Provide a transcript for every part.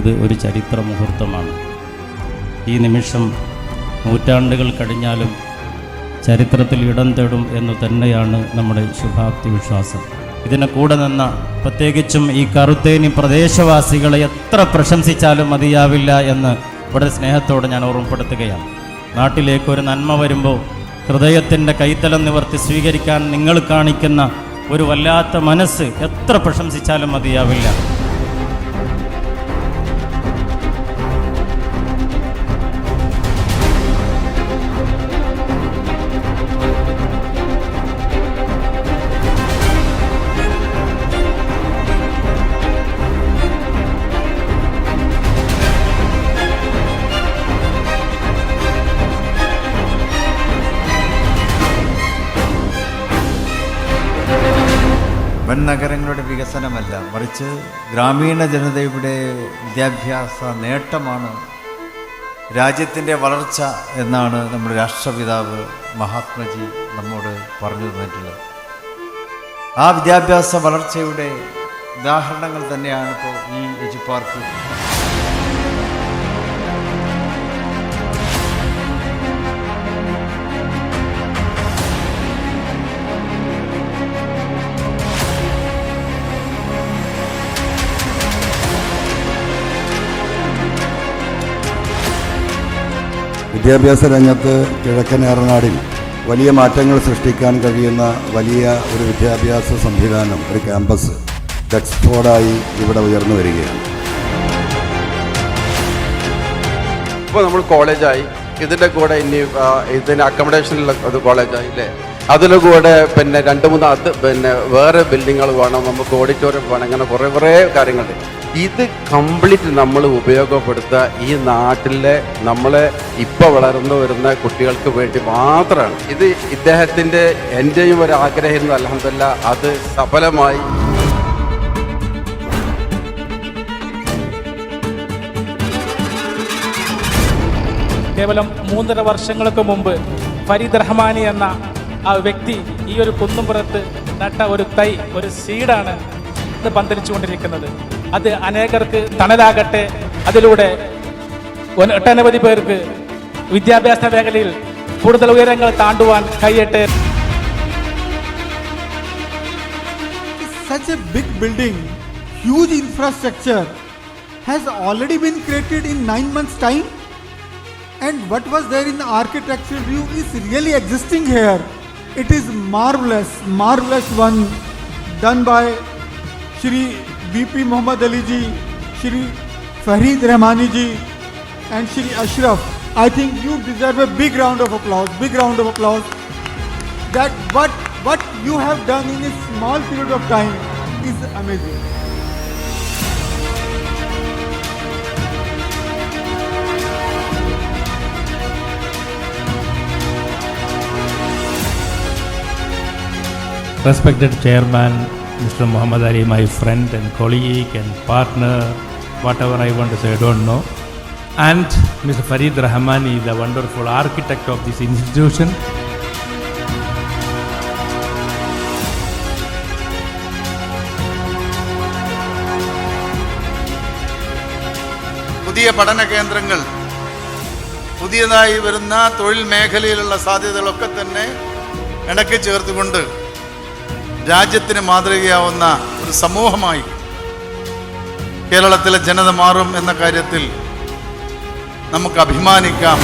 ഇത് ഒരു ചരിത്ര മുഹൂർത്തമാണ്. ഈ നിമിഷം നൂറ്റാണ്ടുകൾ കഴിഞ്ഞാലും ചരിത്രത്തിൽ ഇടം തേടും എന്ന് തന്നെയാണ് നമ്മുടെ ശുഭാപ്തി വിശ്വാസം. ഇതിനെ കൂടെ നിന്ന പ്രത്യേകിച്ചും ഈ കറുത്തേനി പ്രദേശവാസികളെ എത്ര പ്രശംസിച്ചാലും മതിയാവില്ല എന്ന് വളരെ സ്നേഹത്തോടെ ഞാൻ ഓർമ്മപ്പെടുത്തുകയാണ്. നാട്ടിലേക്ക് ഒരു നന്മ വരുമ്പോൾ ഹൃദയത്തിൻ്റെ കൈത്തലം നിവർത്തി സ്വീകരിക്കാൻ നിങ്ങൾ കാണിക്കുന്ന ഒരു വല്ലാത്ത മനസ്സ് എത്ര പ്രശംസിച്ചാലും മതിയാവില്ല. വൻ നഗരങ്ങളുടെ വികസനമല്ല, മറിച്ച് ഗ്രാമീണ ജനതയുടെ വിദ്യാഭ്യാസ നേട്ടമാണ് രാജ്യത്തിൻ്റെ വളർച്ച എന്നാണ് നമ്മുടെ രാഷ്ട്രപിതാവ് മഹാത്മജി നമ്മോട് പറഞ്ഞു തന്നിട്ടുള്ളത്. ആ വിദ്യാഭ്യാസ വളർച്ചയുടെ ഉദാഹരണങ്ങൾ തന്നെയാണ് ഇപ്പോൾ ഈ എജുപാർക്ക്. വിദ്യാഭ്യാസ രംഗത്ത് കിഴക്കൻ ഏറനാടിൽ വലിയ മാറ്റങ്ങൾ സൃഷ്ടിക്കാൻ കഴിയുന്ന വലിയ ഒരു വിദ്യാഭ്യാസ സംവിധാനം, ഒരു ക്യാമ്പസ് ഡക്സ്ഫോർഡായി ഇവിടെ ഉയർന്നു വരികയാണ്. ഇപ്പോൾ നമ്മൾ കോളേജായി, ഇതിൻ്റെ കൂടെ ഇനി ഇതിന് അക്കോമഡേഷനിലുള്ള ഒരു കോളേജായി അല്ലേ, അതിൻ്റെ കൂടെ പിന്നെ 2-3 വേറെ ബിൽഡിങ്ങുകൾ വേണം, നമുക്ക് ഓഡിറ്റോറിയം വേണം, അങ്ങനെ കുറേ കാര്യങ്ങളുണ്ട്. ഇത് കംപ്ലീറ്റ് നമ്മൾ ഉപയോഗപ്പെടുത്തുക ഈ നാട്ടിലെ നമ്മളെ ഇപ്പോൾ വളർന്നു വരുന്ന കുട്ടികൾക്ക് വേണ്ടി മാത്രമാണ്. ഇത് ഇദ്ദേഹത്തിൻ്റെ എൻ്റെയും ഒരു ആഗ്രഹമായിരുന്നു. അൽഹംദുലില്ലാ അത് സഫലമായി. കേവലം 3.5 വർഷങ്ങൾക്ക് മുമ്പ് ഫരീദ് റഹ്മാനി എന്ന ആ വ്യക്തി ഈ ഒരു കുന്നുംപുറത്ത് നട്ട ഒരു തൈ, ഒരു സീഡാണ് ഇന്ന് പന്തലിച്ചുകൊണ്ടിരിക്കുന്നത്. അത് അനേകർക്ക് തണലാകട്ടെ, അതിലൂടെ ഒട്ടനവധി പേർക്ക് വിദ്യാഭ്യാസ മേഖലയിൽ കൂടുതൽ ഉയരങ്ങൾ താണ്ടുവാൻ കഴിയട്ടെ. Such a big building, huge infrastructure has already been created in 9 months' time, and what was there in the architectural view is really existing here. It is marvelous one done by Shri VP Muhammad Ali ji, Shri Farid Rahmani ji and Shri Ashraf. I think you deserve a big round of applause. That what you have done in a small period of time is amazing. Respected Chairman, Mr. Muhammad Ali, my friend and colleague and partner, whatever I want to say, I don't know. And Mr. Farid Rahmani, the wonderful architect of this institution. പുതിയ പഠന കേന്ദ്രങ്ങൾ, പുതിയതായി വരുന്ന തൊഴിൽ മേഖലയിലുള്ള സാധ്യതകളൊക്കെ തന്നെ ഇണക്കി ചേർത്തുകൊണ്ട് രാജ്യത്തിന് മാതൃകയാവുന്ന ഒരു സമൂഹമായി കേരളത്തിലെ ജനത മാറും എന്ന കാര്യത്തിൽ നമുക്ക് അഭിമാനിക്കാം.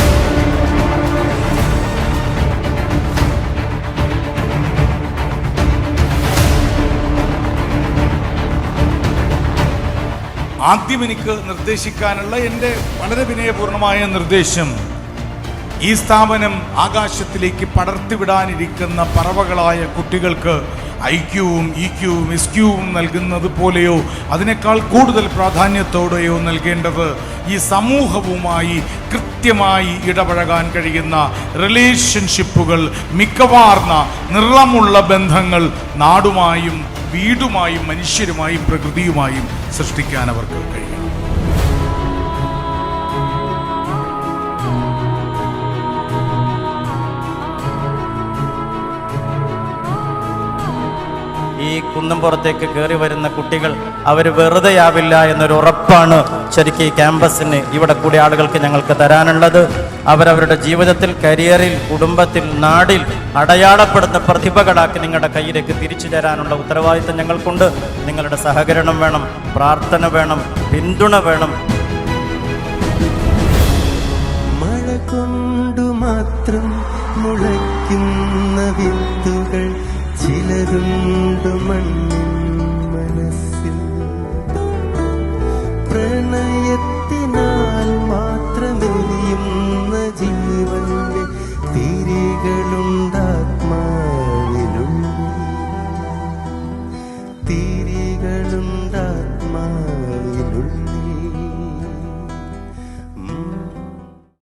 ആദ്യം എനിക്ക് നിർദ്ദേശിക്കാനുള്ള എൻ്റെ വളരെ വിനയപൂർണമായ നിർദ്ദേശം, ഈ സ്ഥാപനം ആകാശത്തിലേക്ക് പടർത്തിവിടാനിരിക്കുന്ന പറവകളായ കുട്ടികൾക്ക് ഐക്യവും ഇക്യവും എസ്ക്യൂവും നൽകുന്നത് പോലെയോ അതിനേക്കാൾ കൂടുതൽ പ്രാധാന്യത്തോടെയോ നൽകേണ്ടത് ഈ സമൂഹവുമായി കൃത്യമായി ഇടപഴകാൻ കഴിയുന്ന റിലേഷൻഷിപ്പുകൾ, മികവാർന്ന നിറമുള്ള ബന്ധങ്ങൾ നാടുമായും വീടുമായും മനുഷ്യരുമായും പ്രകൃതിയുമായും സൃഷ്ടിക്കാൻ അവർക്ക് കഴിയും. ഈ കുന്നുംപുറത്തേക്ക് കയറി വരുന്ന കുട്ടികൾ അവർ വെറുതെയാവില്ല എന്നൊരു ഉറപ്പാണ് ശരിക്കും ഈ ക്യാമ്പസിന് ഇവിടെ കൂടി ആളുകൾക്ക് ഞങ്ങൾക്ക് തരാനുള്ളത്. അവരവരുടെ ജീവിതത്തിൽ, കരിയറിൽ, കുടുംബത്തിൽ, നാടിൽ അടയാളപ്പെടുന്ന പ്രതിഭകളാക്കി നിങ്ങളുടെ കയ്യിലേക്ക് തിരിച്ചു തരാനുള്ള ഉത്തരവാദിത്തം ഞങ്ങൾക്കുണ്ട്. നിങ്ങളുടെ സഹകരണം വേണം, പ്രാർത്ഥന വേണം, പിന്തുണ വേണം. മഴ കൊണ്ടു മാത്രം മുളയ്ക്കുന്ന വിത്തുകൾ ചിലരുണ്ടു മണ്ണിൻ മനസ്സിൽ. പ്രണയത്തിനാൽ മാത്രമെരിയുന്ന ജീവന്റെ തിരികളുണ്ടാത്മാവിലുണ്ട്, തിരികളുണ്ടാത്മാവിലുണ്ട്.